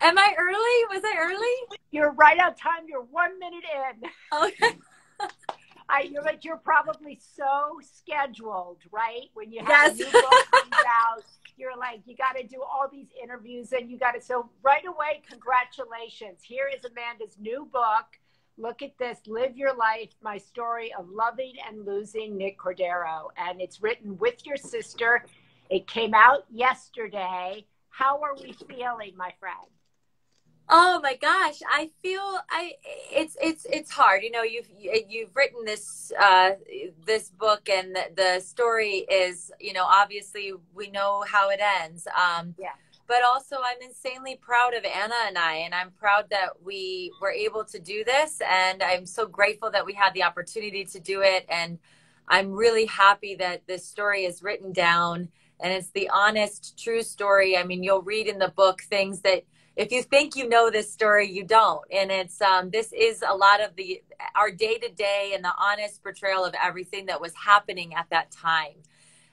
Am I early? Was I early? You're right on time. You're 1 minute in. Okay. You're probably so scheduled, right? When you have a Yes. new book comes out, you're like, you got to do all these interviews and you got to, so right away, congratulations. Here is Amanda's new book. Look at this, Live Your Life, My Story of Loving and Losing Nick Cordero. And it's written with your sister. It came out yesterday. How are we feeling, my friend? Oh my gosh, I feel it's hard. You know, you've written this book, and the story is, you know, obviously we know how it ends. Yeah. But also I'm insanely proud of Anna and I'm proud that we were able to do this, and I'm so grateful that we had the opportunity to do it. And I'm really happy that this story is written down, and it's the honest, true story. I mean, you'll read in the book things that if you think you know this story, you don't. And it's this is a lot of our day to day and the honest portrayal of everything that was happening at that time.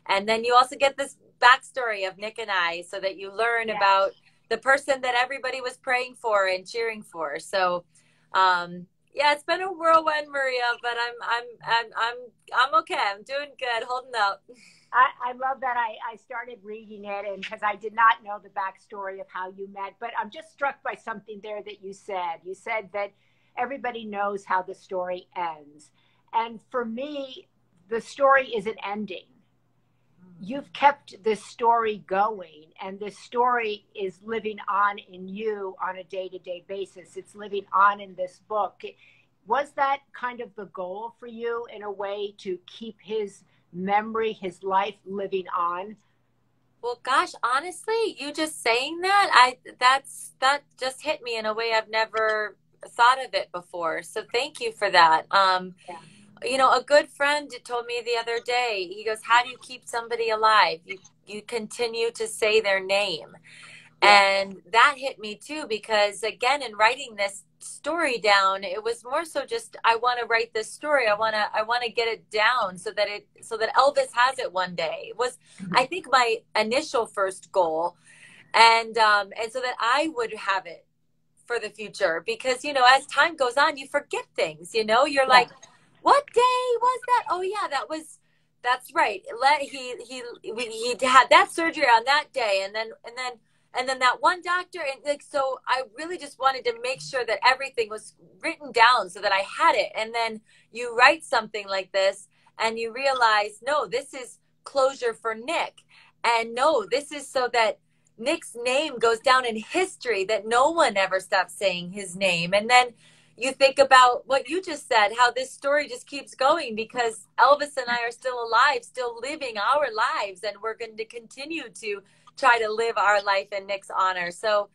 And then you also get this backstory of Nick and I, so that you learn Yeah. about the person that everybody was praying for and cheering for. So, yeah, it's been a whirlwind, Maria, but I'm okay. I'm doing good, holding up. I love that. I started reading it, and because I did not know the backstory of how you met, but I'm just struck by something there that you said. You said that everybody knows how the story ends. And for me, the story isn't ending. You've kept this story going, and this story is living on in you on a day-to-day basis. It's living on in this book. Was that kind of the goal for you, in a way, to keep his memory, his life living on? Well, gosh, honestly, you just saying that, that just hit me in a way I've never thought of it before. So thank you for that. Yeah. You know, a good friend told me the other day, he goes, how do you keep somebody alive? You continue to say their name. Yeah. And that hit me too, because again, in writing this story down, it was more so just, I want to write this story. I want to get it down so that Elvis has it one day. It was, I think, my initial first goal. And so that I would have it for the future, because, you know, as time goes on, you forget things, you know, you're Yeah. like, what day was that? Oh yeah, that's right. He had that surgery on that day, and then that one doctor, and like, so I really just wanted to make sure that everything was written down so that I had it. And then you write something like this, and you realize, no, this is closure for Nick, and no, this is so that Nick's name goes down in history, that no one ever stops saying his name. And then you think about what you just said, how this story just keeps going, because Elvis and I are still alive, still living our lives, and we're going to continue to try to live our life in Nick's honor. So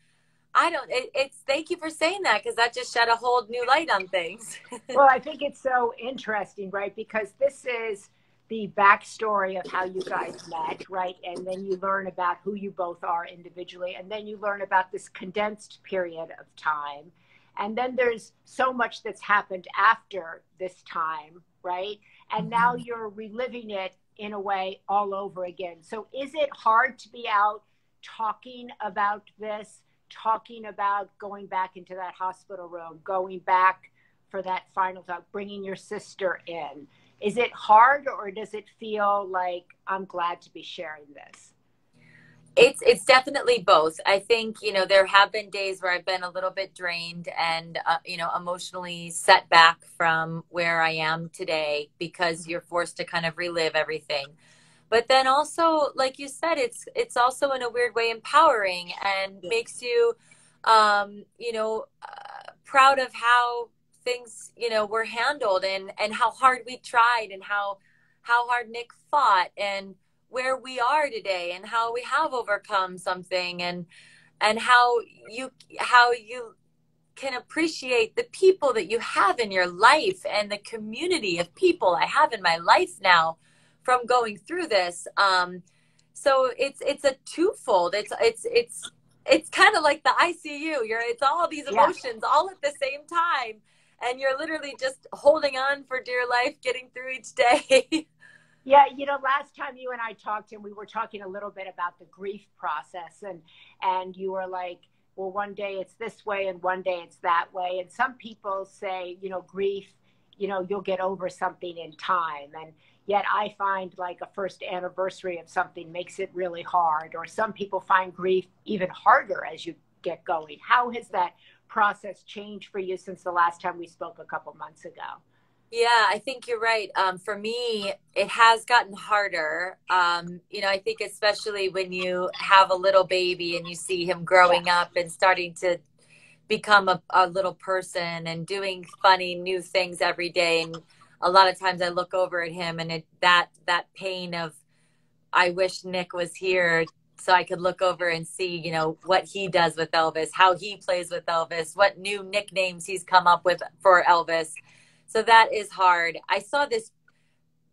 it's thank you for saying that, because that just shed a whole new light on things. Well, I think it's so interesting, right? Because this is the backstory of how you guys met, right? And then you learn about who you both are individually. And then you learn about this condensed period of time. And then there's so much that's happened after this time, right? And now you're reliving it in a way all over again. So is it hard to be out talking about this, talking about going back into that hospital room, going back for that final talk, bringing your sister in? Is it hard, or does it feel like, I'm glad to be sharing this? It's definitely both. I think, you know, there have been days where I've been a little bit drained and, you know, emotionally set back from where I am today, because you're forced to kind of relive everything. But then also, like you said, it's also in a weird way empowering, and makes you, you know, proud of how things, you know, were handled, and how hard we tried, and how hard Nick fought, and where we are today, and how we have overcome something, and how you can appreciate the people that you have in your life, and the community of people I have in my life now from going through this. So it's a twofold. It's kind of like the ICU. It's all these Yeah. emotions all at the same time, and you're literally just holding on for dear life, getting through each day. Yeah, last time you and I talked, and we were talking a little bit about the grief process, and you were like, well, one day it's this way and one day it's that way. And some people say, grief, you'll get over something in time. And yet I find like a first anniversary of something makes it really hard. Or some people find grief even harder as you get going. How has that process changed for you since the last time we spoke a couple months ago? Yeah, I think you're right. For me, it has gotten harder. I think especially when you have a little baby and you see him growing Yes. up and starting to become a little person and doing funny new things every day. And a lot of times I look over at him and that pain of I wish Nick was here so I could look over and see, what he does with Elvis, how he plays with Elvis, what new nicknames he's come up with for Elvis. So that is hard. I saw this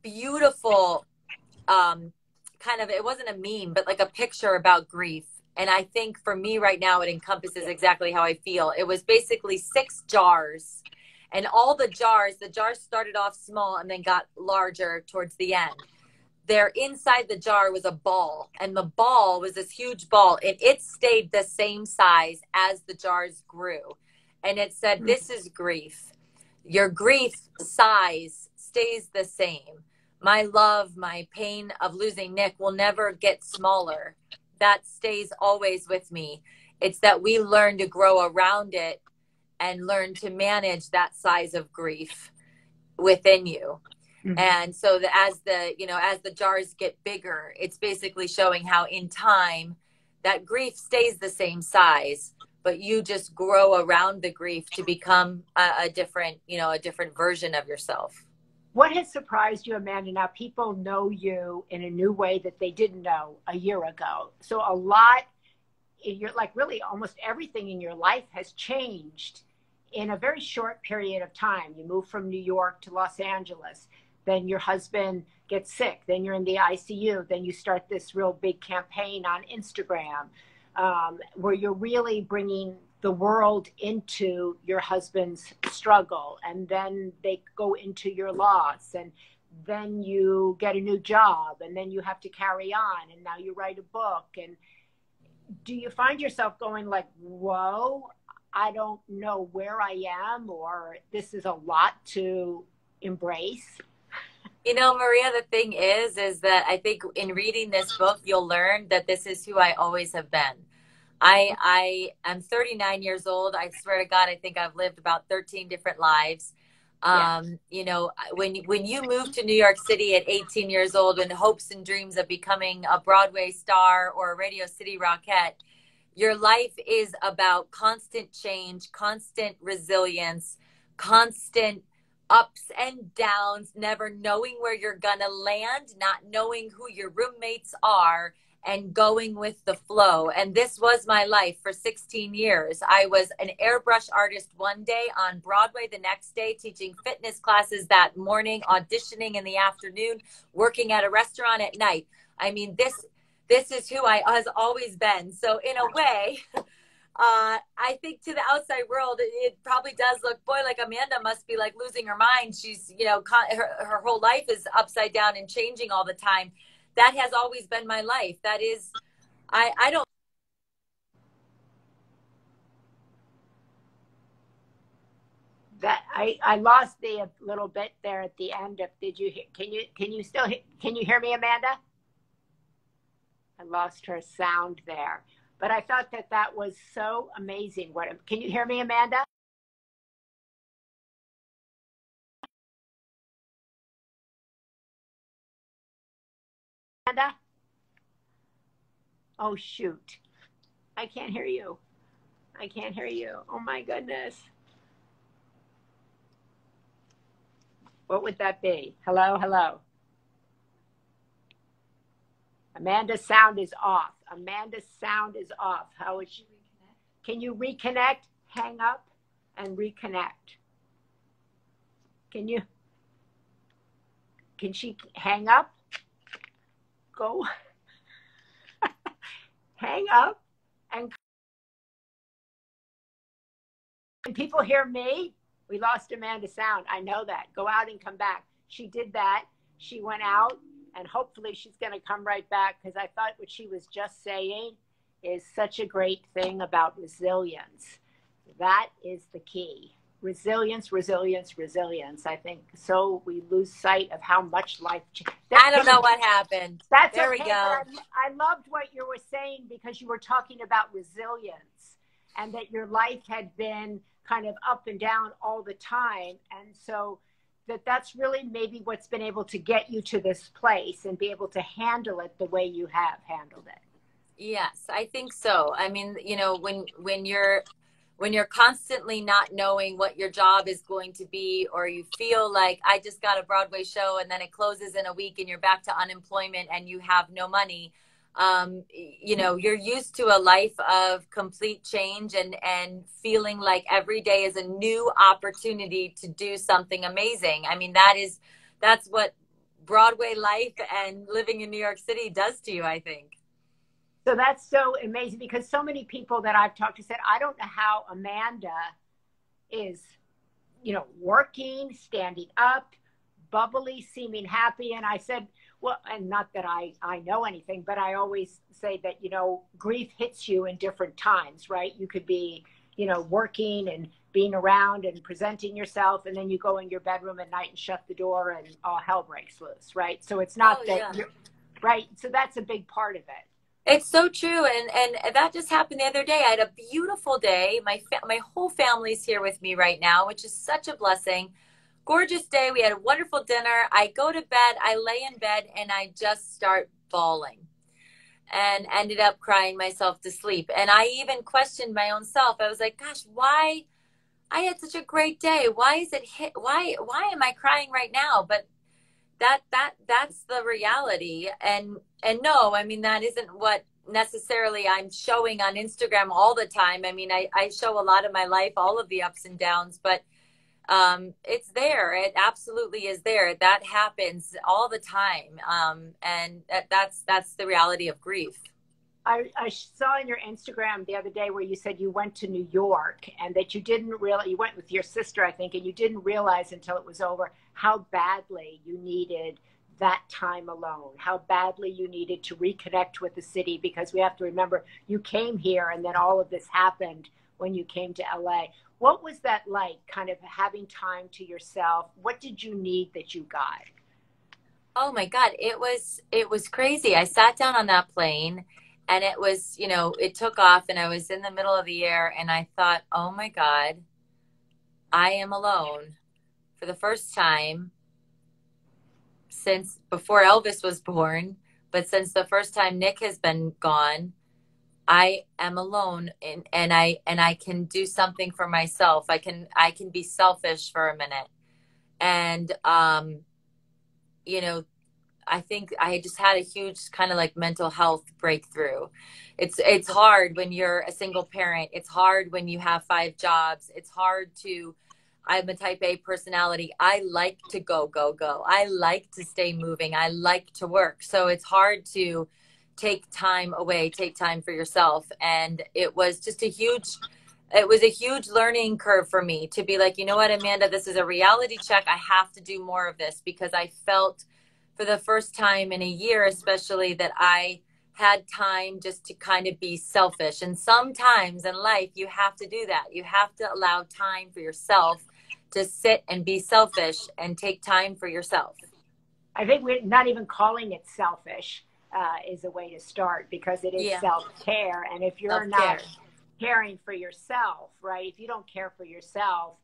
beautiful kind of, it wasn't a meme, but like a picture about grief. And I think for me right now, it encompasses exactly how I feel. It was basically 6 jars, and all the jars started off small and then got larger towards the end. There inside the jar was a ball, and the ball was this huge ball, and it stayed the same size as the jars grew. And it said, "This is grief. Your grief size stays the same. My love, my pain of losing Nick will never get smaller. That stays always with me. It's that we learn to grow around it and learn to manage that size of grief within you." Mm-hmm. And so as the jars get bigger, it's basically showing how in time that grief stays the same size, but you just grow around the grief to become a different version of yourself. What has surprised you, Amanda? Now people know you in a new way that they didn't know a year ago. So a lot in your, like really almost everything in your life has changed in a very short period of time. You moved from New York to Los Angeles. Then your husband gets sick. Then you're in the ICU. Then you start this real big campaign on Instagram where you're really bringing the world into your husband's struggle. And then they go into your loss. And then you get a new job. And then you have to carry on. And now you write a book. And do you find yourself going like, whoa, I don't know where I am, or this is a lot to embrace? Maria, the thing is that I think in reading this book, you'll learn that this is who I always have been. I am 39 years old. I swear to God, I think I've lived about 13 different lives. When you move to New York City at 18 years old with hopes and dreams of becoming a Broadway star or a Radio City Rockette, your life is about constant change, constant resilience, constant ups and downs, never knowing where you're gonna land, not knowing who your roommates are, and going with the flow. And this was my life for 16 years. I was an airbrush artist one day, on Broadway the next day, teaching fitness classes that morning, auditioning in the afternoon, working at a restaurant at night. I mean, this is who I has always been. So in a way, I think to the outside world, it probably does look, boy, like Amanda must be like losing her mind. She's, her whole life is upside down and changing all the time. That has always been my life. That is, I don't. That I lost a little bit there at the end. Did you, can you still, can you hear me, Amanda? I lost her sound there. But I thought that was so amazing. Can you hear me, Amanda? Amanda? Oh, shoot. I can't hear you. I can't hear you. Oh, my goodness. What would that be? Hello, hello. Amanda's sound is off. Amanda's sound is off. How is she? Can you reconnect? Hang up and reconnect. Can she hang up? Go. Hang up and can people hear me? We lost Amanda's sound. I know that. Go out and come back. She did that. She went out, and hopefully she's going to come right back, because I thought what she was just saying is such a great thing about resilience. That is the key. Resilience, resilience, resilience. I think so we lose sight of how much life I don't know what happened. That's There okay, we go. but I loved what you were saying because you were talking about resilience and that your life had been kind of up and down all the time. And so that's really maybe what's been able to get you to this place and be able to handle it the way you have handled it. Yes, I think so. I mean, when you're constantly not knowing what your job is going to be, or you feel like I just got a Broadway show and then it closes in a week and you're back to unemployment and you have no money, you're used to a life of complete change and feeling like every day is a new opportunity to do something amazing. I mean, that's what Broadway life and living in New York City does to you, I think. So that's so amazing because so many people that I've talked to said, I don't know how Amanda is, working, standing up, bubbly, seeming happy. And I said, well, and not that I know anything, but I always say that, grief hits you in different times, right? You could be, working and being around and presenting yourself, and then you go in your bedroom at night and shut the door and all hell breaks loose, right? So it's not that you're right. So that's a big part of it. It's so true, and that just happened the other day. I had a beautiful day. My whole family's here with me right now, which is such a blessing. Gorgeous day. We had a wonderful dinner. I go to bed. I lay in bed and I just start bawling, and ended up crying myself to sleep. And I even questioned my own self. I was like, "Gosh, why? I had such a great day. Why is it hit? Why am I crying right now?" But that's the reality. And no, I mean, that isn't what necessarily I'm showing on Instagram all the time. I mean, I show a lot of my life, all of the ups and downs, but it's there. It absolutely is there. That happens all the time. And that's the reality of grief. I saw in your Instagram the other day where you said you went to New York and that you didn't realize, you went with your sister, I think, and you didn't realize until it was over how badly you needed that time alone, how badly you needed to reconnect with the city, because we have to remember you came here and then all of this happened when you came to LA. What was that like, kind of having time to yourself? What did you need that you got? Oh my God, it was crazy. I sat down on that plane and it was, it took off and I was in the middle of the air and I thought, oh my God, I am alone for the first time since before Elvis was born, but since the first time Nick has been gone. I am alone, and I can do something for myself. I can be selfish for a minute. And I think I just had a huge kind of like mental health breakthrough. It's hard when you're a single parent. It's hard when you have 5 jobs. It's hard to I'm a type A personality. I like to go, go, go. I like to stay moving. I like to work. So it's hard to take time away, take time for yourself. And it was just it was a huge learning curve for me to be like, you know what, Amanda, this is a reality check. I have to do more of this, because I felt for the first time in a year, especially, that I had time just to kind of be selfish. And sometimes in life, you have to do that. You have to allow time for yourself to sit and be selfish and take time for yourself. I think we're not even calling it selfish is a way to start, because it is self-care. And if you're Self-care. not caring for yourself, right? If you don't care for yourself,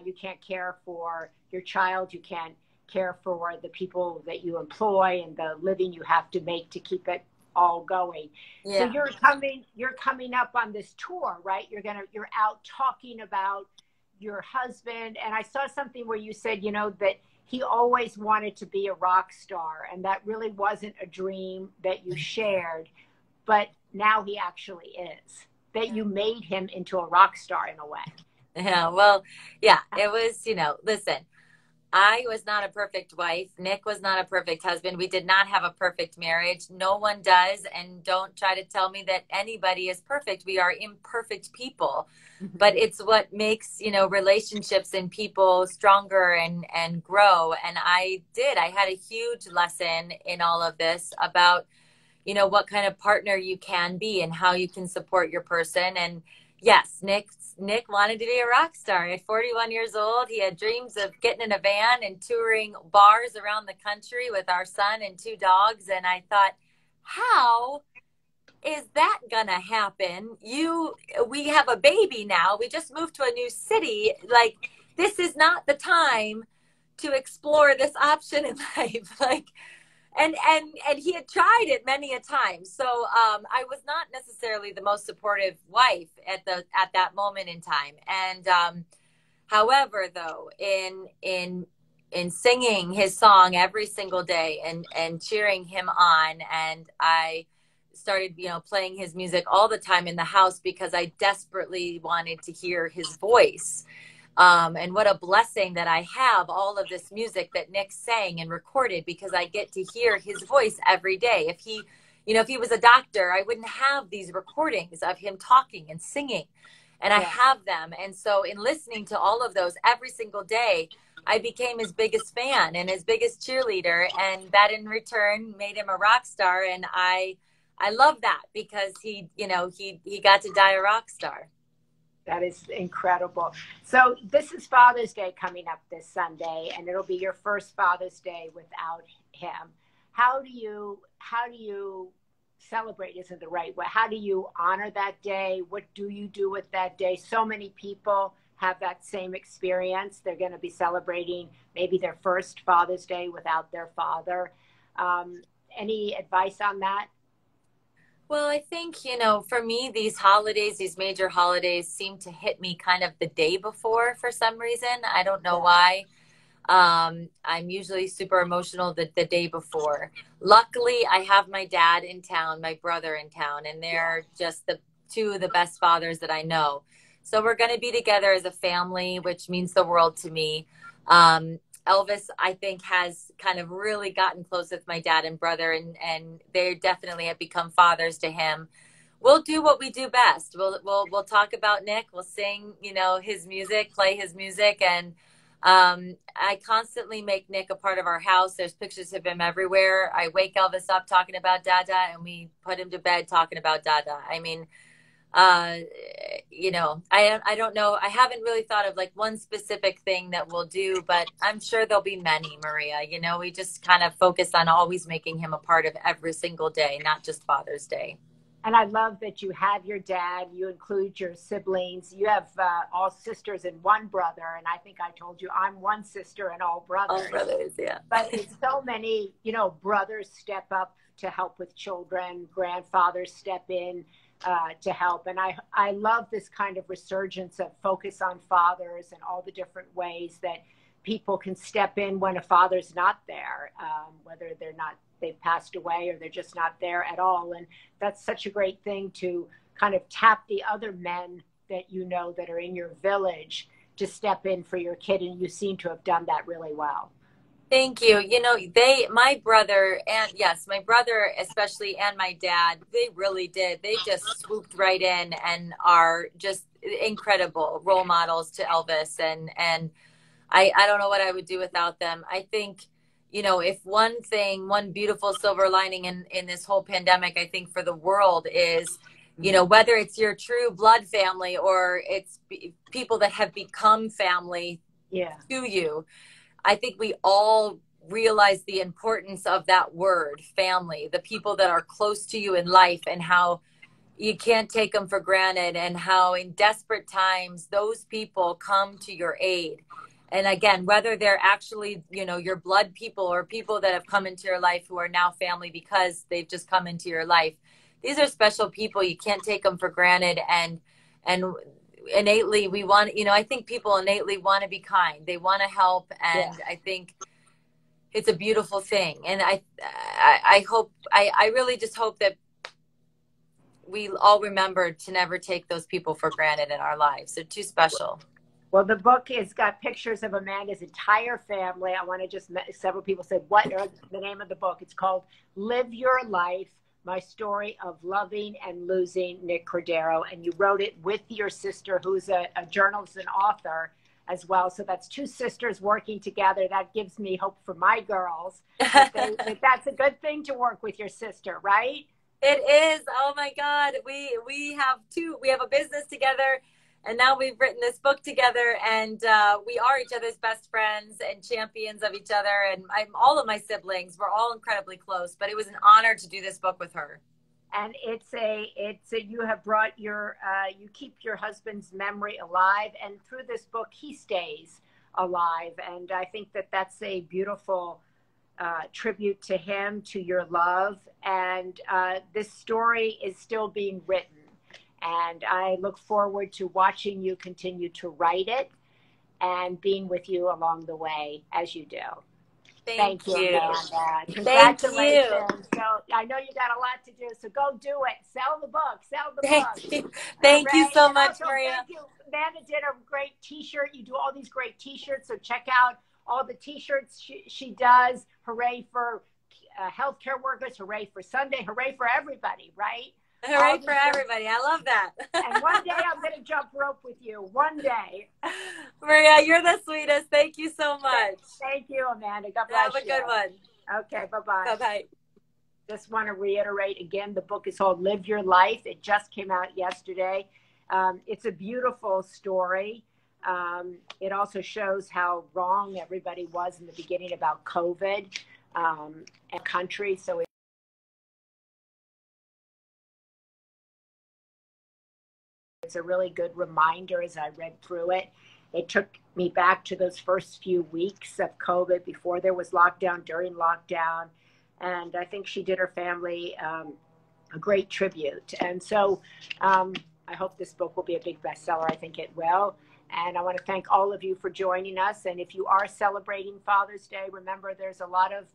you can't care for your child. You can't care for the people that you employ and the living you have to make to keep it all going. Yeah. So you're coming up on this tour, right? You're out talking about your husband. And I saw something where you said, that he always wanted to be a rock star, and that really wasn't a dream that you shared, but now he actually is, that you made him into a rock star in a way. Yeah. Well, yeah, it was, listen, I was not a perfect wife. Nick was not a perfect husband. We did not have a perfect marriage. No one does. And don't try to tell me that anybody is perfect. We are imperfect people. But it's what makes, relationships and people stronger and grow. And I had a huge lesson in all of this about, what kind of partner you can be and how you can support your person. And yes, Nick wanted to be a rock star. At 41 years old, he had dreams of getting in a van and touring bars around the country with our son and two dogs. And I thought, how is that gonna happen? We have a baby now. We just moved to a new city. Like, this is not the time to explore this option in life. Like, and he had tried it many a time. So I was not necessarily the most supportive wife at that moment in time. And however, though, in singing his song every single day and cheering him on, and I started, playing his music all the time in the house because I desperately wanted to hear his voice. And what a blessing that I have all of this music that Nick sang and recorded, because I get to hear his voice every day. If he was a doctor, I wouldn't have these recordings of him talking and singing, and I have them. And so in listening to all of those every single day, I became his biggest fan and his biggest cheerleader. And that in return made him a rock star. And I love that because he got to die a rock star. That is incredible. So this is Father's Day coming up this Sunday, and it'll be your first Father's Day without him. How do you celebrate isn't the right way. How do you honor that day? What do you do with that day? So many people have that same experience. They're going to be celebrating maybe their first Father's Day without their father. Any advice on that? Well, I think, for me, these major holidays seem to hit me kind of the day before for some reason. I don't know why. I'm usually super emotional the day before. Luckily, I have my dad in town, my brother in town, and they're just the two of the best fathers that I know. So we're going to be together as a family, which means the world to me. Elvis, I think, has kind of really gotten close with my dad and brother, and they definitely have become fathers to him. We'll do what we do best. We'll talk about Nick. We'll sing, his music, play his music, and I constantly make Nick a part of our house. There's pictures of him everywhere. I wake Elvis up talking about Dada, and we put him to bed talking about Dada. I mean, I don't know. I haven't really thought of like one specific thing that we'll do, but I'm sure there'll be many, Maria. We just kind of focus on always making him a part of every single day, not just Father's Day. And I love that you have your dad, you include your siblings, you have all sisters and one brother. And I think I told you I'm one sister and all brothers. All brothers, yeah. But it's so many, brothers step up to help with children, grandfathers step in to help. And I love this kind of resurgence of focus on fathers and all the different ways that people can step in when a father's not there, whether they've passed away or they're just not there at all. And that's such a great thing to kind of tap the other men that that are in your village to step in for your kid. And you seem to have done that really well. Thank you. My brother especially, and my dad, they really did. They just swooped right in and are just incredible role models to Elvis. And I don't know what I would do without them. I think, if one beautiful silver lining in this whole pandemic, I think for the world is, whether it's your true blood family or it's people that have become family to you, I think we all realize the importance of that word, family, the people that are close to you in life, and how you can't take them for granted, and how in desperate times those people come to your aid. And again, whether they're actually, your blood people or people that have come into your life who are now family because they've just come into your life, these are special people. You can't take them for granted. And innately we want, I think people innately want to be kind. They want to help. And I think it's a beautiful thing. And I really just hope that we all remember to never take those people for granted in our lives. They're too special. Well, the book has got pictures of Amanda's entire family. I want to several people said, what are the name of the book? It's called Live Your Life, My Story of Loving and Losing Nick Cordero. And you wrote it with your sister, who's a journalist and author as well. So that's two sisters working together. That gives me hope for my girls. That's a good thing to work with your sister, right? It is. Oh my God. We have a business together, and now we've written this book together, and we are each other's best friends and champions of each other. And I'm all of my siblings. We're all incredibly close, but it was an honor to do this book with her. And you have brought you keep your husband's memory alive, and through this book he stays alive, and I think that that's a beautiful tribute to him, to your love, and this story is still being written, and I look forward to watching you continue to write it and being with you along the way as you do. Thank Thank you, you. Amanda. Thank you. Congratulations. So I know you got a lot to do, so go do it. Sell the book. Sell the Thank book. you. All Thank you right. so And much, also, Maria. thank you. Amanda did a great T-shirt. You do all these great T-shirts, so check out all the T-shirts she does. Hooray for healthcare workers. Hooray for Sunday. Hooray for everybody, right? Hooray for everybody. I love that. And one day I'm going to jump rope with you. One day. Maria, you're the sweetest. Thank you so much. Thank you, Amanda. God bless you. Have a good one. Okay, bye-bye. Bye-bye. Just want to reiterate again, the book is called Live Your Life. It just came out yesterday. It's a beautiful story. It also shows how wrong everybody was in the beginning about COVID and country. So it's a really good reminder as I read through it. It took me back to those first few weeks of COVID before there was lockdown, during lockdown. And I think she did her family a great tribute. And so I hope this book will be a big bestseller. I think it will. And I want to thank all of you for joining us. And if you are celebrating Father's Day, remember there's a lot of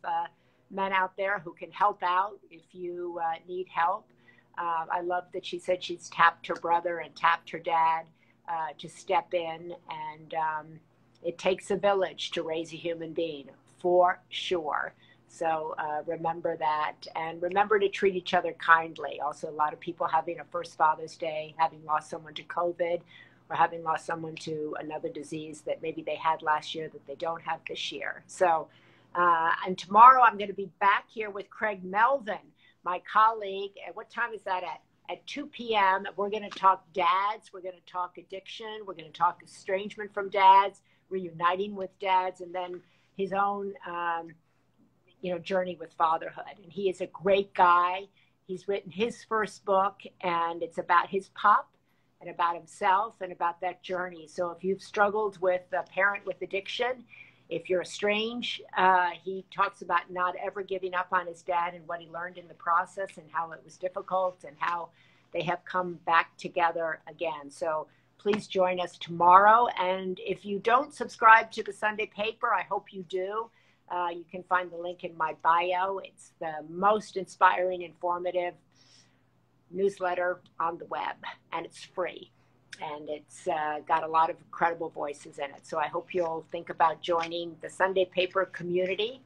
men out there who can help out if you need help. I love that she said she's tapped her brother and tapped her dad to step in. And it takes a village to raise a human being, for sure. So remember that, and remember to treat each other kindly. Also, a lot of people having a first Father's Day, having lost someone to COVID, or having lost someone to another disease that maybe they had last year that they don't have this year. So, and tomorrow I'm going to be back here with Craig Melvin, my colleague. At what time is that at? At 2 p.m. We're going to talk dads. We're going to talk addiction. We're going to talk estrangement from dads, reuniting with dads, and then his own journey with fatherhood. And he is a great guy. He's written his first book, and it's about his pup and about himself and about that journey. So if you've struggled with a parent with addiction, if you're estranged, he talks about not ever giving up on his dad and what he learned in the process and how it was difficult and how they have come back together again. So please join us tomorrow. And if you don't subscribe to the Sunday paper, I hope you do. You can find the link in my bio. It's the most inspiring, informative newsletter on the web, and it's free. And it's got a lot of incredible voices in it. So I hope you'll think about joining the Sunday paper community,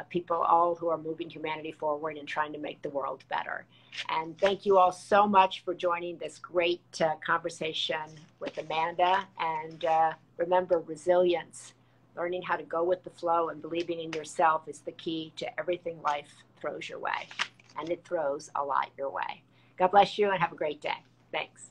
people all who are moving humanity forward and trying to make the world better. And thank you all so much for joining this great conversation with Amanda. And remember, resilience. Learning how to go with the flow and believing in yourself is the key to everything life throws your way. And it throws a lot your way. God bless you and have a great day. Thanks.